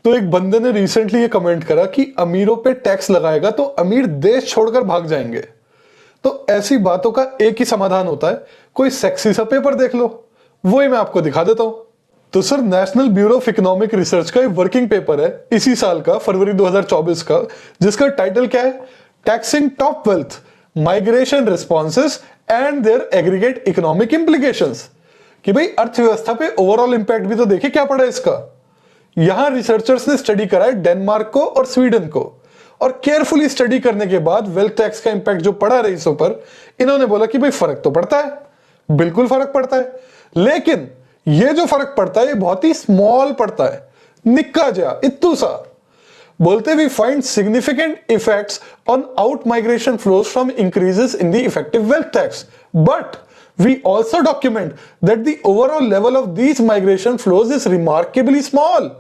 तो एक बंदे ने रिसेंटली ये कमेंट करा कि अमीरों पे टैक्स लगाएगा तो अमीर देश छोड़कर भाग जाएंगे। तो ऐसी बातों का एक ही समाधान होता है, कोई सेक्सी सा पेपर देख लो, वो ही मैं आपको दिखा देता हूं। तो sir, national bureau of economic research का एक वर्किंग पेपर है इसी साल का, फरवरी 2024 का, जिसका टाइटल क्या है, taxing top wealth, migration responses and their aggregate economic implications. कि भाई अर्थव्यवस्था पे ओवरऑल इंपैक्ट भी तो देखे क्या पड़ा इसका। यहां रिसर्चर्स ने स्टडी करा है डेनमार्क को और स्वीडन को, और केयरफुली स्टडी करने के बाद वेल्थ टैक्स का इंपैक्ट जो पड़ा रईसों पर, इन्होंने बोला कि भाई फर्क तो पड़ता है, बिल्कुल फर्क पड़ता है, लेकिन ये जो फर्क पड़ता है ये बहुत ही स्मॉल पड़ता है, निक्का जा इत्तू सा। बोलते we find significant effects on out migration flows from increases in the effective wealth tax, but we also document that the overall level of these migration flows is remarkably small,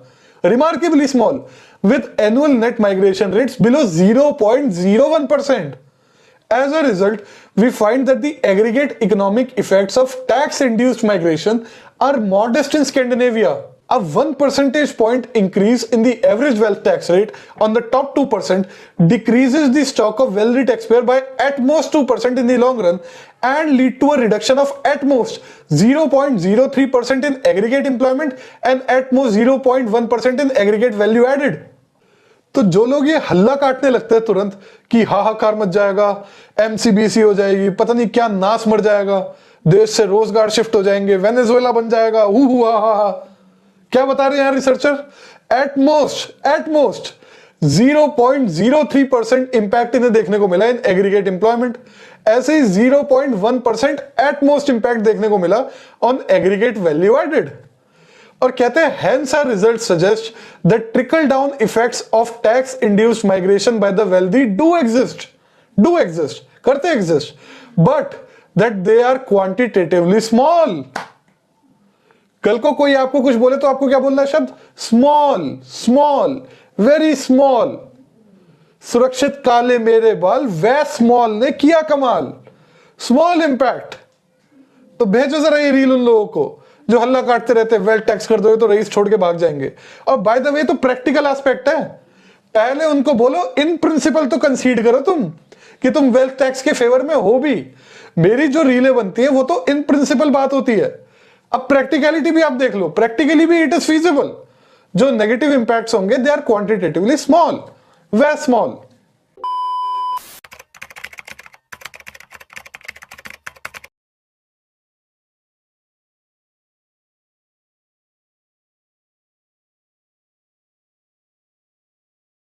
with annual net migration rates below 0.01%. As a result, we find that the aggregate economic effects of tax-induced migration are modest in Scandinavia. A 1 percentage point increase in the average wealth tax rate on the top 2% decreases the stock of wealthy taxpayer by at most 2% in the long run and lead to a reduction of at most 0.03% in aggregate employment and at most 0.1% in aggregate value added. तो जो लोग ये हल्ला काटने लगते हैं तुरंत कि हाहाकार मच जाएगा, एमसीबीसी हो जाएगी, पता नहीं क्या नाश मर जाएगा, देश से रोजगार शिफ्ट हो जाएंगे, वेनेजुएला बन जाएगा, हा, क्या बता रहे हैं रिसर्चर, एट मोस्ट 0.03% इंपैक्ट इन्हें देखने को मिला इन एग्रीगेट एम्प्लॉयमेंट। ऐसे ही 0.1% एट मोस्ट इंपैक्ट देखने को मिला ऑन एग्रीगेट वैल्यू एडेड। और कहते हैं hence our results suggest that trickle down effects of tax induced migration by the wealthy do exist, करते exist, but that they are quantitatively small. कल को कोई आपको कुछ बोले तो आपको क्या बोलना है शब्द, स्मॉल, वेरी स्मॉल। सुरक्षित काले मेरे बाल, वह स्मॉल ने किया कमाल, स्मॉल इंपैक्ट। तो भेजो जरा ये रील उन लोगों को जो हल्ला काटते रहते, वेल्थ टैक्स कर दोगे तो रईस छोड़ के भाग जाएंगे। और बाय द वे तो प्रैक्टिकल एस्पेक्ट है, पहले उनको बोलो इन प्रिंसिपल तो कंसीड करो तुम कि तुम वेल्थ टैक्स के फेवर में हो भी। मेरी जो रीलें बनती है वो तो इन प्रिंसिपल बात होती है। अब प्रैक्टिकलिटी भी आप देख लो, प्रैक्टिकली भी इट इज फीजिबल। जो नेगेटिव इंपैक्ट्स होंगे they are quantitatively small, way small.